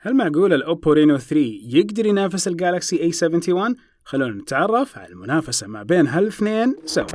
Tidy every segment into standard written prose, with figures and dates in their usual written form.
هل معقول الأوبو رينو 3 يقدر ينافس الجالكسي A71؟ خلونا نتعرف على المنافسة ما بين هالاثنين سوا.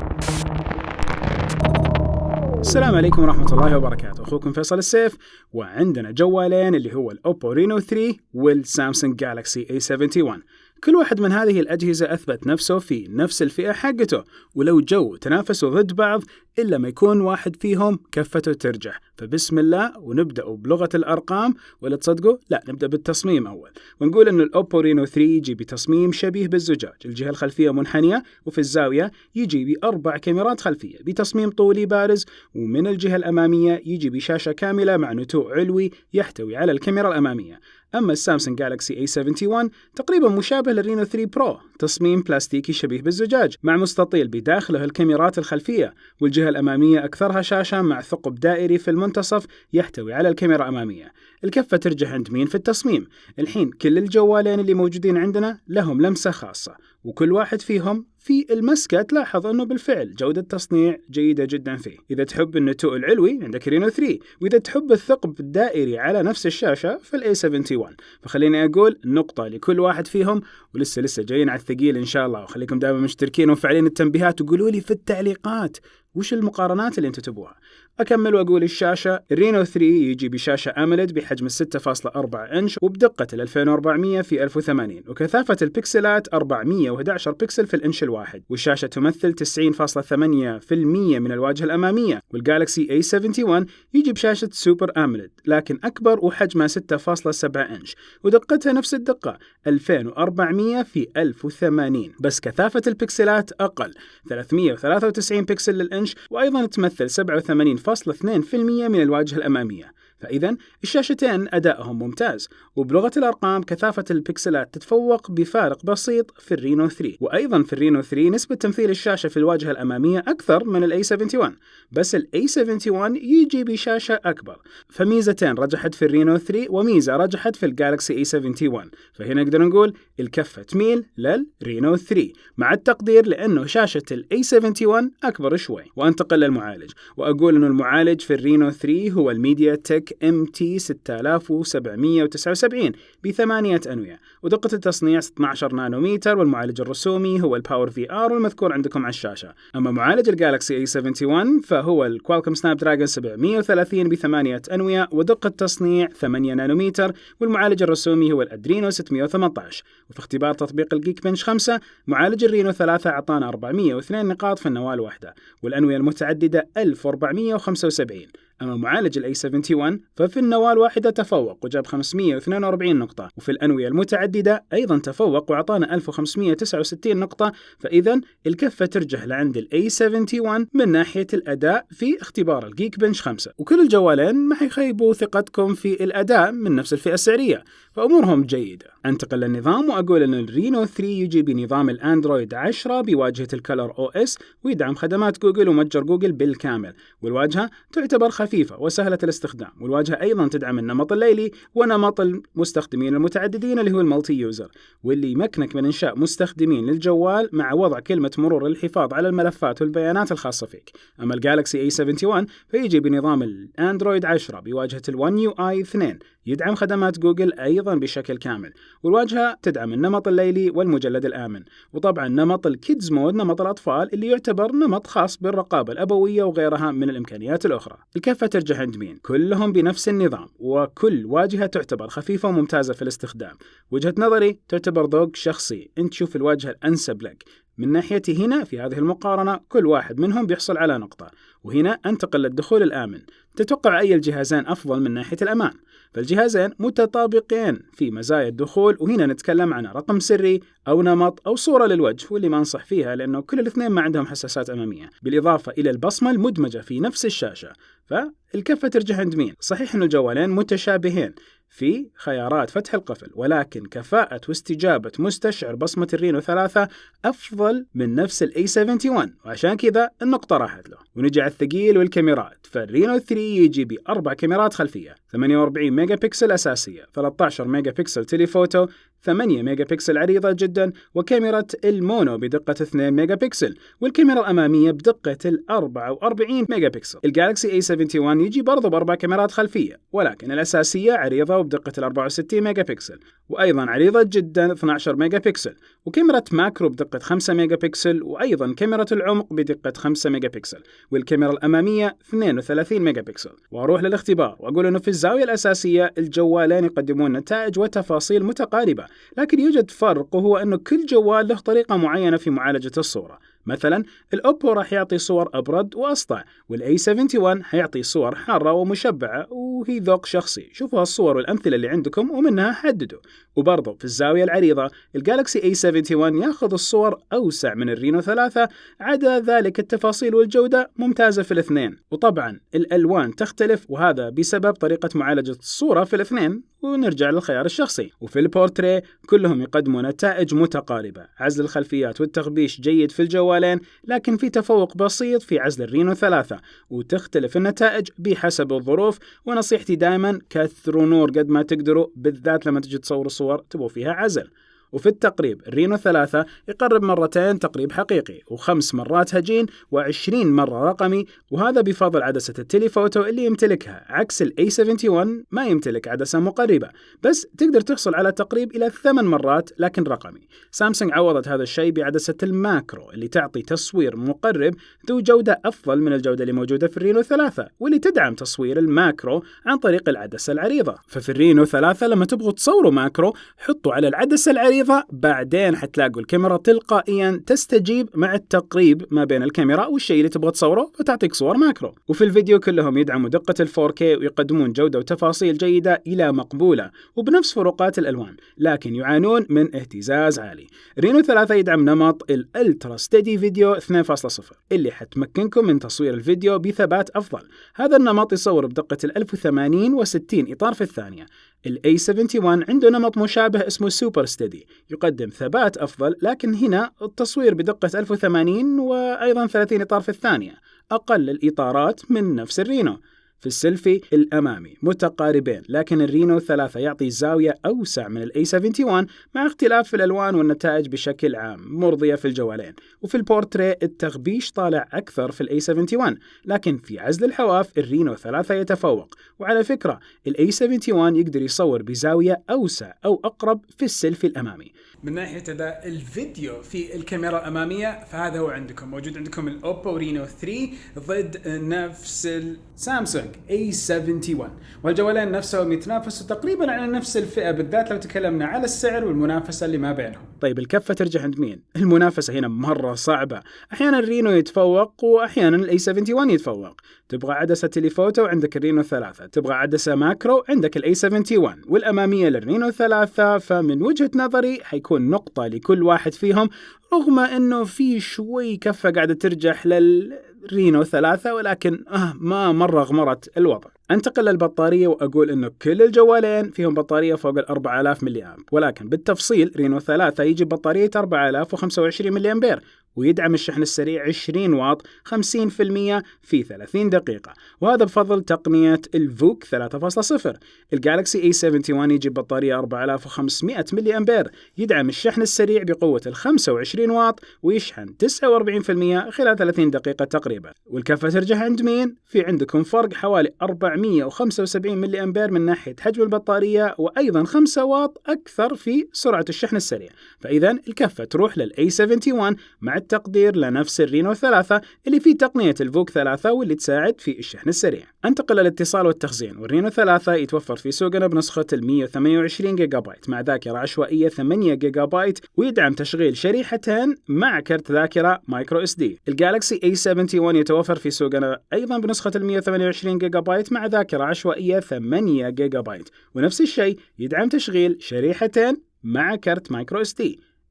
السلام عليكم ورحمة الله وبركاته، أخوكم فيصل السيف، وعندنا جوالين اللي هو الأوبو رينو 3 والسامسونج جالكسي A71. كل واحد من هذه الأجهزة أثبت نفسه في نفس الفئة حقته، ولو جو تنافسوا ضد بعض إلا ما يكون واحد فيهم كفته ترجح. فبسم الله ونبدأ بلغة الأرقام، ولا تصدقوا؟ لا، نبدأ بالتصميم أول، ونقول أن الأوبو رينو 3 يجي بتصميم شبيه بالزجاج، الجهة الخلفية منحنية، وفي الزاوية يجي ب4 كاميرات خلفية بتصميم طولي بارز، ومن الجهة الأمامية يجي بشاشة كاملة مع نتوء علوي يحتوي على الكاميرا الأمامية. أما السامسونج جالكسي A71 تقريبا مشابه للرينو 3 برو، تصميم بلاستيكي شبيه بالزجاج مع مستطيل بداخله الكاميرات الخلفية، والجهة الأمامية أكثرها شاشة مع ثقب دائري في المنتصف يحتوي على الكاميرا الأمامية. الكفة ترجح عند مين في التصميم؟ الحين كل الجوالين اللي موجودين عندنا لهم لمسة خاصة، وكل واحد فيهم في المسكة تلاحظ أنه بالفعل جودة تصنيع جيدة جدا فيه. إذا تحب النتوء العلوي عندك رينو 3، وإذا تحب الثقب الدائري على نفس الشاشة في الA71. فخليني أقول نقطة لكل واحد فيهم، ولسه جايين على الثقيل إن شاء الله. وخليكم دائما مشتركين ومفعلين التنبيهات، وقولوا لي في التعليقات وش المقارنات اللي انتم تبوها. أكمل وأقول الشاشة، الرينو 3 يجي بشاشة أموليد بحجم 6.4 إنش وبدقة 2400 في 1080، وكثافة البكسلات 411 بكسل في الإنش الواحد، والشاشة تمثل 90.8% من الواجهة الأمامية. والجالكسي A71 يجي بشاشة سوبر أموليد لكن أكبر وحجمها 6.7 إنش، ودقتها نفس الدقة 2400 في 1080، بس كثافة البكسلات أقل 393 بكسل للإنش، وأيضا تمثل 87.2% من الواجهة الأمامية. فإذا الشاشتين أدائهم ممتاز، وبلغة الأرقام كثافة البكسلات تتفوق بفارق بسيط في الرينو 3. وأيضا في الرينو 3 نسبة تمثيل الشاشة في الواجهة الأمامية أكثر من الA71، بس الA71 يجي بشاشة أكبر. فميزتين رجحت في الرينو 3 وميزة رجحت في الجالكسي A71، فهنا نقدر نقول الكفة تميل للرينو 3 مع التقدير لأنه شاشة الA71 أكبر شوي. وأنتقل للمعالج، وأقول أنه المعالج في الرينو 3 هو الميديا تك MT 6779 ب8 أنوية، ودقة التصنيع 12 نانومتر، والمعالج الرسومي هو الباور VR والمذكور عندكم على الشاشة. أما معالج الجالكسي A71 فهو الكوالكوم سناب دراجون 730 ب8 أنوية ودقة تصنيع 8 نانومتر، والمعالج الرسومي هو الأدرينو 618. وفي اختبار تطبيق الجيك بنش 5 معالج الرينو 3 أعطانا 402 نقاط في النواة الواحدة، والأنوية المتعددة 1475. أما معالج الA71 ففي النواة الواحدة تفوق وجاب 542 نقطة، وفي الأنوية المتعددة أيضا تفوق وعطانا 1569 نقطة. فإذا الكفة ترجح لعند الA71 من ناحية الأداء في اختبار الجيك بنش 5، وكل الجوالين ما حيخيبوا ثقتكم في الأداء من نفس الفئة السعرية، فأمورهم جيدة. أنتقل للنظام وأقول أن الرينو 3 يجي بنظام الأندرويد 10 بواجهة الكلر OS، ويدعم خدمات جوجل ومتجر جوجل بالكامل، والواجهة تعتبر خفيفة وسهلة الاستخدام، والواجهة أيضا تدعم النمط الليلي ونمط المستخدمين المتعددين اللي هو المالتي يوزر، واللي يمكنك من إنشاء مستخدمين للجوال مع وضع كلمة مرور للحفاظ على الملفات والبيانات الخاصة فيك. أما الجالكسي A71 فيجي بنظام الأندرويد 10 بواجهة الون UI 2، يدعم خدمات جوجل أيضا بشكل كامل، والواجهة تدعم النمط الليلي والمجلد الآمن، وطبعا نمط الكيدز مود نمط الأطفال اللي يعتبر نمط خاص بالرقابة الأبوية وغيرها من الإمكانيات الأخرى. الكفة ترجح عند مين؟ كلهم بنفس النظام، وكل واجهة تعتبر خفيفة وممتازة في الاستخدام. وجهة نظري تعتبر ذوق شخصي، أنت تشوف الواجهة الأنسب لك. من ناحيتي هنا في هذه المقارنة كل واحد منهم بيحصل على نقطة. وهنا أنتقل للدخول الآمن. تتوقع أي الجهازين أفضل من ناحية الأمان؟ فالجهازين متطابقين في مزايا الدخول، وهنا نتكلم عن رقم سري أو نمط أو صورة للوجه، واللي ما أنصح فيها لأنه كل الاثنين ما عندهم حساسات أمامية، بالإضافة إلى البصمة المدمجة في نفس الشاشة. فالكفة ترجح عند مين؟ صحيح أن الجوالين متشابهين في خيارات فتح القفل، ولكن كفاءة واستجابة مستشعر بصمة الرينو 3 أفضل من نفس الA71، وعشان كذا النقطة راحت له. ونجي على الثقيل والكاميرات، فالرينو 3 يجي ب4 كاميرات خلفية، 48 ميجا بكسل أساسية، 13 ميجا بكسل تيليفوتو، 8 ميجا بكسل عريضة جدا، وكاميرا المونو بدقة 2 ميجا بكسل، والكاميرا الأمامية بدقة 44 ميجا بكسل. الجالكسي A71 يجي برضو ب4 كاميرات خلفية، ولكن الأساسية عريضة وبدقة 64 ميجا بكسل، وأيضا عريضة جدا 12 ميجا بكسل، وكاميرا ماكرو بدقة 5 ميجا بكسل، وأيضا كاميرا العمق بدقة 5 ميجا بكسل، والكاميرا الأمامية 32 ميجا بكسل. وأروح للاختبار وأقول أنه في الزاوية الأساسية الجوالين يقدمون نتائج وتفاصيل متقاربة، لكن يوجد فرق، وهو أنه كل جوال له طريقة معينة في معالجة الصورة. مثلا الأوبو راح يعطي صور أبرد وأسطع، والA71 حيعطي صور حارة ومشبعة، وهي ذوق شخصي. شوفوا هالصور والأمثلة اللي عندكم ومنها حددوا. وبرضو في الزاوية العريضة الجالكسي A71 ياخذ الصور أوسع من الرينو 3، عدا ذلك التفاصيل والجودة ممتازة في الاثنين. وطبعا الألوان تختلف، وهذا بسبب طريقة معالجة الصورة في الاثنين، ونرجع للخيار الشخصي. وفي البورتري كلهم يقدموا نتائج متقاربة، عزل الخلفيات والتغبيش جيد في الجوالين، لكن في تفوق بسيط في عزل الرينو 3، وتختلف النتائج بحسب الظروف. ونصيحتي دائما كثروا نور قد ما تقدروا، بالذات لما تجي تصوروا صور تبوا فيها عزل. وفي التقريب الرينو 3 يقرب مرتين تقريب حقيقي، و5 مرات هجين، و20 مرة رقمي، وهذا بفضل عدسة التليفوتو اللي يمتلكها، عكس الA71 ما يمتلك عدسة مقربة، بس تقدر تحصل على تقريب إلى 8 مرات لكن رقمي. سامسونج عوضت هذا الشيء بعدسة الماكرو اللي تعطي تصوير مقرب ذو جودة أفضل من الجودة اللي موجودة في الرينو 3، واللي تدعم تصوير الماكرو عن طريق العدسة العريضة. ففي الرينو 3 لما تبغوا تصوروا ماكرو حطوا على العدسة العريضة، بعدين حتلاقوا الكاميرا تلقائيا تستجيب مع التقريب ما بين الكاميرا والشيء اللي تبغى تصوره، فتعطيك صور ماكرو. وفي الفيديو كلهم يدعموا دقة ال 4K ويقدمون جودة وتفاصيل جيدة إلى مقبولة وبنفس فروقات الألوان، لكن يعانون من اهتزاز عالي. رينو 3 يدعم نمط الألترا ستيدي فيديو 2.0 اللي حتمكنكم من تصوير الفيديو بثبات أفضل. هذا النمط يصور بدقة 1080 و60 إطار في الثانية. الA71 عنده نمط مشابه اسمه سوبر ستيدي، يقدم ثبات أفضل، لكن هنا التصوير بدقة 1080 وأيضا 30 إطار في الثانية، أقل الإطارات من نفس الرينو. في السيلفي الأمامي متقاربين، لكن الرينو 3 يعطي زاوية أوسع من الA71 مع اختلاف في الألوان والنتائج بشكل عام مرضية في الجوالين. وفي البورتري التغبيش طالع أكثر في الA71، لكن في عزل الحواف الرينو 3 يتفوق. وعلى فكرة الA71 يقدر يصور بزاوية أوسع أو أقرب في السيلفي الأمامي. من ناحية الفيديو في الكاميرا الأمامية فهذا هو عندكم موجود عندكم الأوبو رينو 3 ضد نفس السامسونج A71، والجوالين نفسهم يتنافسوا تقريبا على نفس الفئة، بالذات لو تكلمنا على السعر والمنافسة اللي ما بينهم. طيب الكفة ترجع عند مين؟ المنافسة هنا مرة صعبة، أحيانا الرينو يتفوق وأحيانا الA71 يتفوق. تبغى عدسة تليفوتو عندك الرينو 3، تبغى عدسة ماكرو عندك الA71، والأمامية للرينو 3 فمن وجهة نظري حيكون نقطة لكل واحد فيهم، رغم أنه في شوي كفة قاعدة ترجح للرينو 3، ولكن ما مرة غمرت الوضع. انتقل للبطارية وأقول أنه كل الجوالين فيهم بطارية فوق 4000 ملي أمب، ولكن بالتفصيل رينو 3 يجي بطارية 4025 ملي أمبير، ويدعم الشحن السريع 20 واط 50% في 30 دقيقة، وهذا بفضل تقنية الفوك 3.0. الجالكسي A71 يجي بطارية 4500 ملي أمبير، يدعم الشحن السريع بقوة 25 واط ويشحن 49% خلال 30 دقيقة تقريبا. والكفة ترجع عند مين؟ في عندكم فرق حوالي 475 ملي أمبير من ناحية حجم البطارية، وأيضا 5 واط أكثر في سرعة الشحن السريع. فإذا الكفة تروح للA71 مع التقدير لنفس الرينو 3 اللي فيه تقنية الفوك 3 واللي تساعد في الشحن السريع. انتقل للاتصال والتخزين، والرينو 3 يتوفر في سوقنا بنسخة 128 جيجا بايت مع ذاكرة عشوائية 8 جيجا بايت، ويدعم تشغيل شريحتين مع كرت ذاكرة مايكرو SD. الجالكسي A71 يتوفر في سوقنا أيضا بنسخة 128 جيجا بايت مع ذاكرة عشوائية 8 جيجا بايت، ونفس الشيء يدعم تشغيل شريحتين مع كرت مايكرو SD.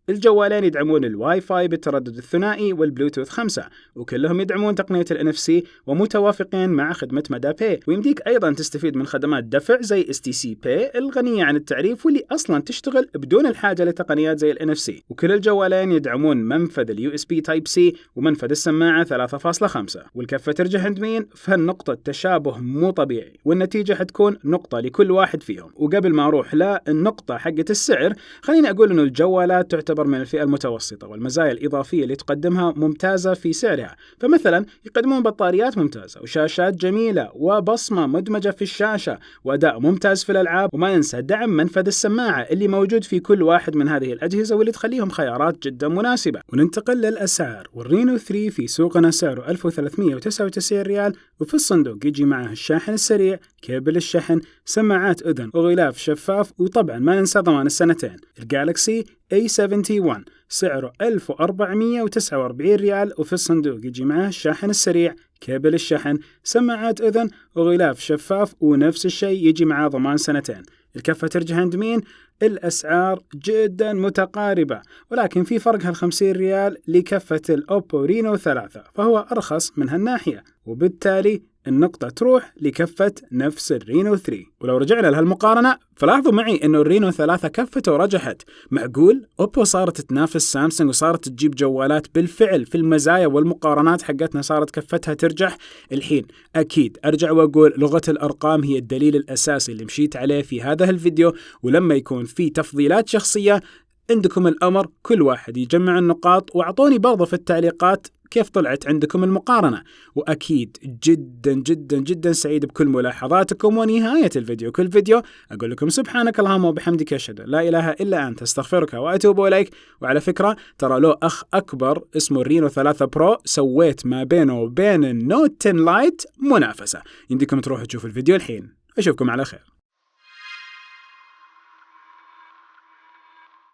الجوالين يدعمون الواي فاي بالتردد الثنائي والبلوتوث 5، وكلهم يدعمون تقنية ال NFC ومتوافقين مع خدمة مدى باي. ويمديك أيضا تستفيد من خدمات دفع زي STC Pay الغنية عن التعريف واللي أصلا تشتغل بدون الحاجة لتقنيات زي ال NFC. وكل الجوالين يدعمون منفذ ال USB Type C ومنفذ السماعة 3.5. والكفة ترجع عند مين؟ فهالنقطة تشابه مو طبيعي، والنتيجة حتكون نقطة لكل واحد فيهم. وقبل ما أروح النقطة حقة السعر، خليني أقول إنه الجوالات تعتبر من الفئة المتوسطة، والمزايا الإضافية اللي تقدمها ممتازة في سعرها. فمثلا يقدمون بطاريات ممتازة وشاشات جميلة وبصمة مدمجة في الشاشة وأداء ممتاز في الألعاب، وما ننسى دعم منفذ السماعة اللي موجود في كل واحد من هذه الأجهزة واللي تخليهم خيارات جدا مناسبة. وننتقل للأسعار، والرينو 3 في سوقنا سعره 1399 ريال، وفي الصندوق يجي معه الشاحن السريع، كيبل الشحن، سماعات أذن وغلاف شفاف، وطبعا ما ننسى ضمان السنتين. الجالكسي A71 سعره 1449 ريال، وفي الصندوق يجي معه الشاحن السريع، كيبل الشحن، سماعات أذن وغلاف شفاف، ونفس الشيء يجي معه ضمان سنتين. الكفة ترجع عند مين؟ الأسعار جدا متقاربة، ولكن في فرق هال50 ريال لكفة الأوبو رينو 3، فهو أرخص من هالناحية، وبالتالي النقطة تروح لكفة نفس الرينو 3. ولو رجعنا لهالمقارنة فلاحظوا معي إنه الرينو 3 كفته رجحت. معقول أوبو صارت تنافس سامسونج وصارت تجيب جوالات بالفعل في المزايا والمقارنات حقتنا صارت كفتها ترجح؟ الحين أكيد أرجع وأقول لغة الأرقام هي الدليل الأساسي اللي مشيت عليه في هذا الفيديو، ولما يكون في تفضيلات شخصية عندكم الأمر كل واحد يجمع النقاط، وأعطوني برضه في التعليقات كيف طلعت عندكم المقارنة. وأكيد جدا جدا جدا سعيد بكل ملاحظاتكم. ونهاية الفيديو كل فيديو أقول لكم سبحانك اللهم وبحمدك أشهد أن لا إله إلا أنت أستغفرك وأتوب إليك. وعلى فكرة ترى له أخ أكبر اسمه الرينو 3 برو، سويت ما بينه وبين النوت 10 لايت منافسة، يمديكم تروحوا تشوفوا الفيديو الحين. أشوفكم على خير.